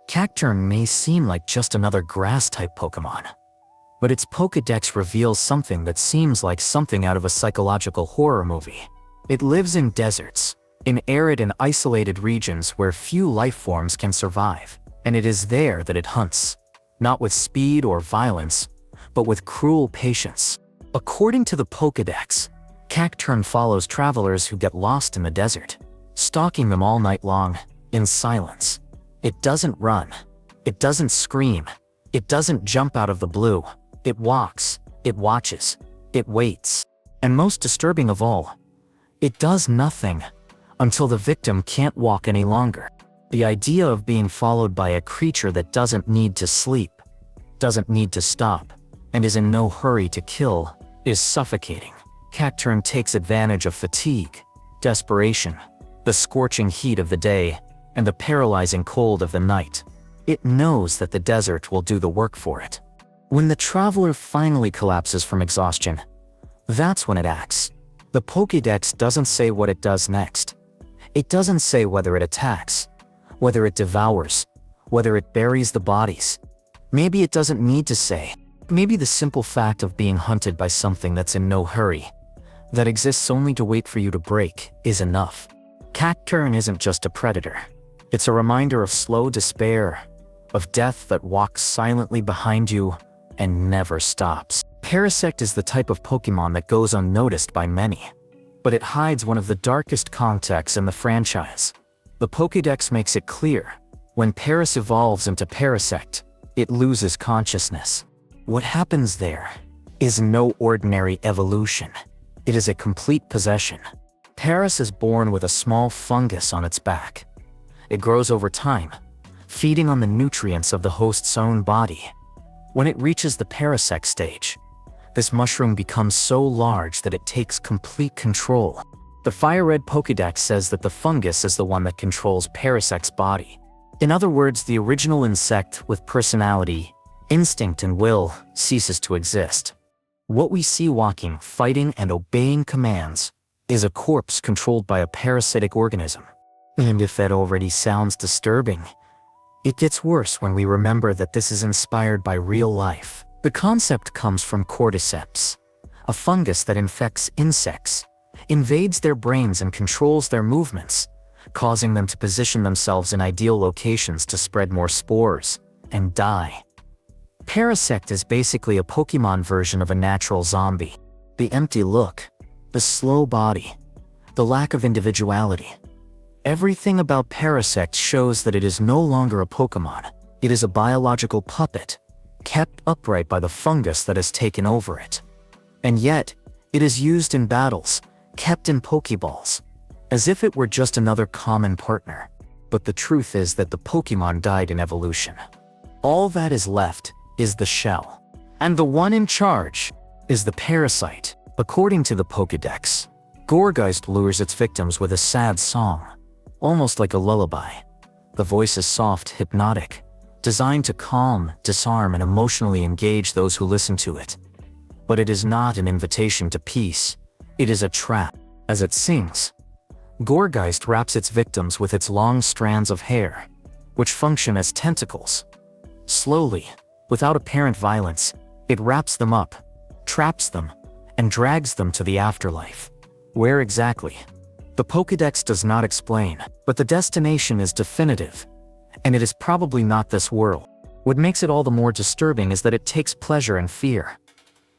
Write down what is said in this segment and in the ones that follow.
Cacturn may seem like just another grass-type Pokémon, but its Pokédex reveals something that seems like something out of a psychological horror movie. It lives in deserts, in arid and isolated regions where few life forms can survive, and it is there that it hunts, not with speed or violence, but with cruel patience. According to the Pokédex, Cacturn follows travelers who get lost in the desert, stalking them all night long, in silence. It doesn't run. It doesn't scream. It doesn't jump out of the blue. It walks. It watches. It waits. And most disturbing of all, it does nothing until the victim can't walk any longer. The idea of being followed by a creature that doesn't need to sleep, doesn't need to stop, and is in no hurry to kill, is suffocating. Cacturn takes advantage of fatigue, desperation, the scorching heat of the day, and the paralyzing cold of the night. It knows that the desert will do the work for it. When the traveler finally collapses from exhaustion, that's when it acts. The Pokédex doesn't say what it does next. It doesn't say whether it attacks, whether it devours, whether it buries the bodies. Maybe it doesn't need to say. Maybe the simple fact of being hunted by something that's in no hurry, that exists only to wait for you to break, is enough. Cacturn isn't just a predator. It's a reminder of slow despair, of death that walks silently behind you and never stops. Parasect is the type of Pokémon that goes unnoticed by many, but it hides one of the darkest contexts in the franchise. The Pokédex makes it clear, when Paras evolves into Parasect, it loses consciousness. What happens there is no ordinary evolution. It is a complete possession. Paras is born with a small fungus on its back. It grows over time, feeding on the nutrients of the host's own body. When it reaches the Parasect stage, this mushroom becomes so large that it takes complete control. The Fire Red Pokédex says that the fungus is the one that controls Parasect's body. In other words, the original insect with personality, instinct, and will ceases to exist. What we see walking, fighting, and obeying commands is a corpse controlled by a parasitic organism. And if that already sounds disturbing, it gets worse when we remember that this is inspired by real life. The concept comes from cordyceps, a fungus that infects insects, invades their brains and controls their movements, causing them to position themselves in ideal locations to spread more spores and die. Parasect is basically a Pokémon version of a natural zombie. The empty look, the slow body, the lack of individuality. Everything about Parasect shows that it is no longer a Pokémon. It is a biological puppet, kept upright by the fungus that has taken over it. And yet, it is used in battles, kept in Pokéballs, as if it were just another common partner. But the truth is that the Pokémon died in evolution. All that is left is the shell. And the one in charge is the parasite. According to the Pokédex, Gourgeist lures its victims with a sad song, almost like a lullaby. The voice is soft, hypnotic, designed to calm, disarm, and emotionally engage those who listen to it. But it is not an invitation to peace. It is a trap. As it sings, Gourgeist wraps its victims with its long strands of hair, which function as tentacles. Slowly, without apparent violence, it wraps them up, traps them, and drags them to the afterlife. Where exactly? The Pokédex does not explain, but the destination is definitive, and it is probably not this world. What makes it all the more disturbing is that it takes pleasure in fear.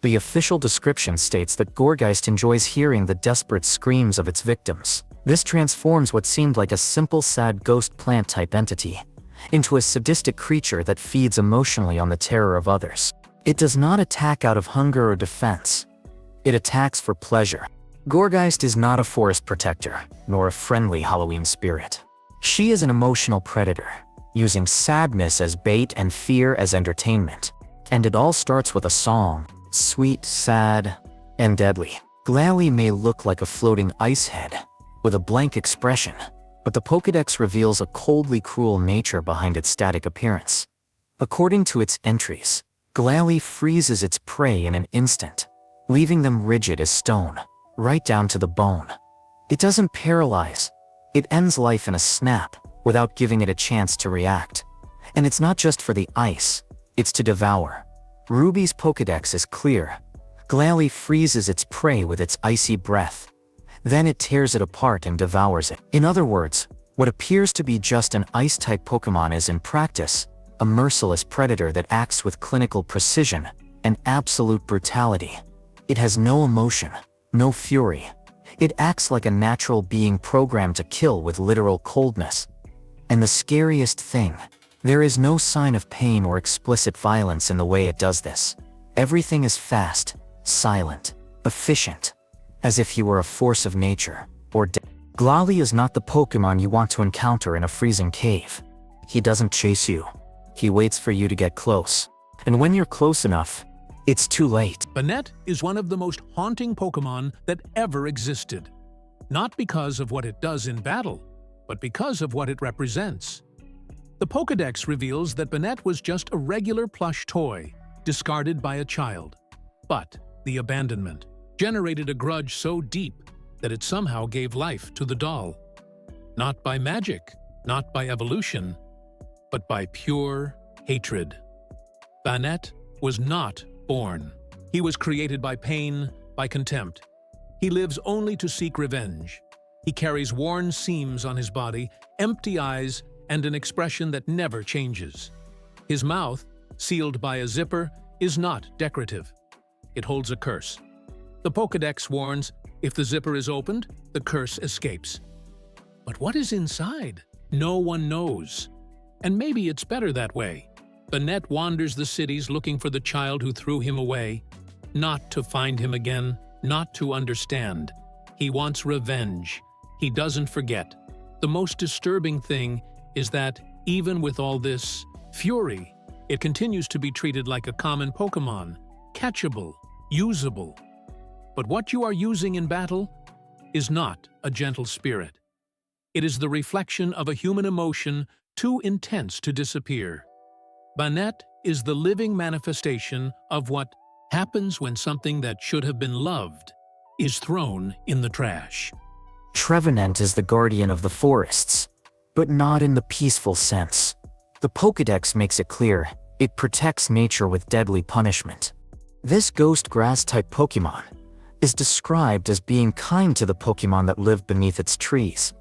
The official description states that Gourgeist enjoys hearing the desperate screams of its victims. This transforms what seemed like a simple sad ghost plant-type entity into a sadistic creature that feeds emotionally on the terror of others. It does not attack out of hunger or defense. It attacks for pleasure. Gourgeist is not a forest protector, nor a friendly Halloween spirit. She is an emotional predator, using sadness as bait and fear as entertainment. And it all starts with a song, sweet, sad, and deadly. Glalie may look like a floating ice head, with a blank expression, but the Pokédex reveals a coldly cruel nature behind its static appearance. According to its entries, Glalie freezes its prey in an instant, leaving them rigid as stone, right down to the bone. It doesn't paralyze. It ends life in a snap, without giving it a chance to react. And it's not just for the ice, it's to devour. Ruby's Pokédex is clear. Glalie freezes its prey with its icy breath. Then it tears it apart and devours it. In other words, what appears to be just an ice-type Pokémon is in practice a merciless predator that acts with clinical precision and absolute brutality. It has no emotion, no fury. It acts like a natural being programmed to kill with literal coldness. And the scariest thing, there is no sign of pain or explicit violence in the way it does this. Everything is fast, silent, efficient, as if he were a force of nature, or Glalie is not the Pokémon you want to encounter in a freezing cave. He doesn't chase you. He waits for you to get close. And when you're close enough, it's too late. Banette is one of the most haunting Pokémon that ever existed. Not because of what it does in battle, but because of what it represents. The Pokédex reveals that Banette was just a regular plush toy, discarded by a child. But the abandonment generated a grudge so deep that it somehow gave life to the doll. Not by magic, not by evolution, but by pure hatred. Banette was not born. He was created by pain, by contempt. He lives only to seek revenge. He carries worn seams on his body, empty eyes, and an expression that never changes. His mouth, sealed by a zipper, is not decorative. It holds a curse. The Pokédex warns, if the zipper is opened, the curse escapes. But what is inside? No one knows. And maybe it's better that way. Banette wanders the cities looking for the child who threw him away, not to find him again, not to understand. He wants revenge. He doesn't forget. The most disturbing thing is that, even with all this fury, it continues to be treated like a common Pokémon, catchable, usable. But what you are using in battle is not a gentle spirit. It is the reflection of a human emotion too intense to disappear. Banette is the living manifestation of what happens when something that should have been loved is thrown in the trash. Trevenant is the guardian of the forests, but not in the peaceful sense. The Pokédex makes it clear, it protects nature with deadly punishment. This ghost grass-type Pokémon is described as being kind to the Pokémon that live beneath its trees.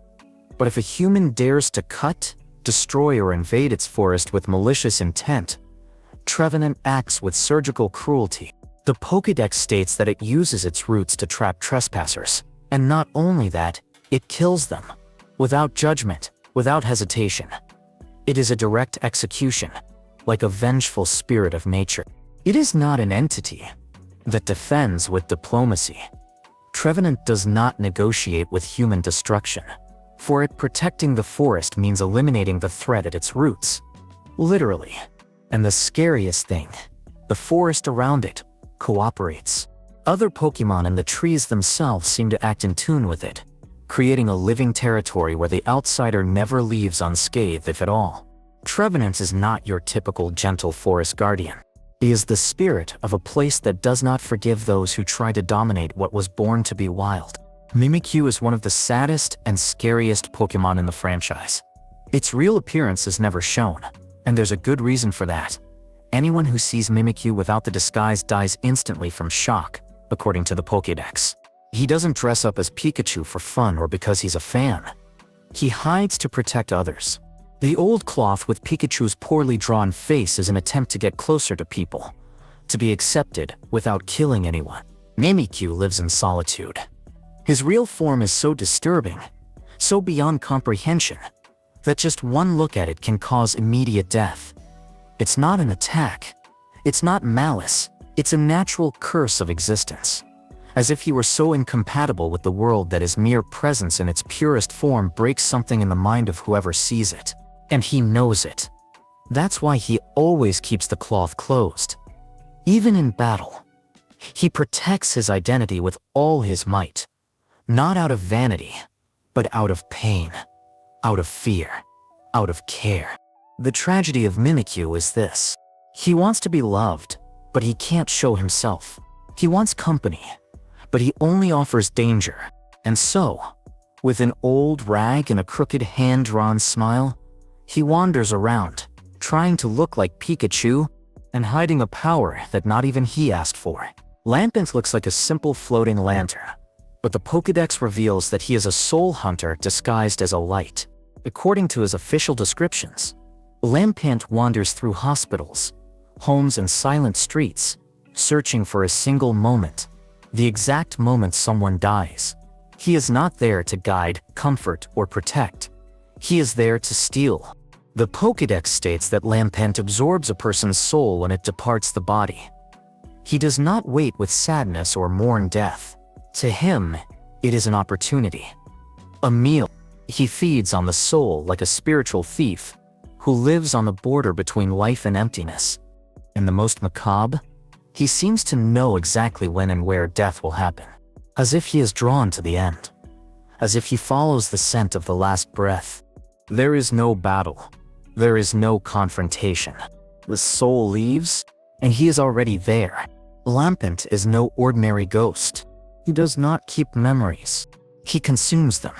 But if a human dares to cut, destroy, or invade its forest with malicious intent, Trevenant acts with surgical cruelty. The Pokédex states that it uses its roots to trap trespassers, and not only that, it kills them, without judgment, without hesitation. It is a direct execution, like a vengeful spirit of nature. It is not an entity that defends with diplomacy. Trevenant does not negotiate with human destruction. For it, protecting the forest means eliminating the threat at its roots. Literally. And the scariest thing, the forest around it cooperates. Other Pokémon and the trees themselves seem to act in tune with it, creating a living territory where the outsider never leaves unscathed, if at all. Trevenant is not your typical gentle forest guardian. He is the spirit of a place that does not forgive those who try to dominate what was born to be wild. Mimikyu is one of the saddest and scariest Pokémon in the franchise. Its real appearance is never shown, and there's a good reason for that. Anyone who sees Mimikyu without the disguise dies instantly from shock, according to the Pokédex. He doesn't dress up as Pikachu for fun or because he's a fan. He hides to protect others. The old cloth with Pikachu's poorly drawn face is an attempt to get closer to people, to be accepted without killing anyone. Mimikyu lives in solitude. His real form is so disturbing, so beyond comprehension, that just one look at it can cause immediate death. It's not an attack. It's not malice. It's a natural curse of existence. As if he were so incompatible with the world that his mere presence in its purest form breaks something in the mind of whoever sees it. And he knows it. That's why he always keeps the cloth closed. Even in battle, he protects his identity with all his might. Not out of vanity, but out of pain, out of fear, out of care. The tragedy of Mimikyu is this. He wants to be loved, but he can't show himself. He wants company, but he only offers danger. And so, with an old rag and a crooked hand-drawn smile, he wanders around, trying to look like Pikachu and hiding a power that not even he asked for. Lampent looks like a simple floating lantern, but the Pokédex reveals that he is a soul hunter disguised as a light. According to his official descriptions, Lampent wanders through hospitals, homes and silent streets, searching for a single moment, the exact moment someone dies. He is not there to guide, comfort, or protect. He is there to steal. The Pokédex states that Lampent absorbs a person's soul when it departs the body. He does not wait with sadness or mourn death. To him, it is an opportunity. A meal. He feeds on the soul like a spiritual thief who lives on the border between life and emptiness. And the most macabre? He seems to know exactly when and where death will happen. As if he is drawn to the end. As if he follows the scent of the last breath. There is no battle. There is no confrontation. The soul leaves, and he is already there. Lampent is no ordinary ghost. He does not keep memories. He consumes them.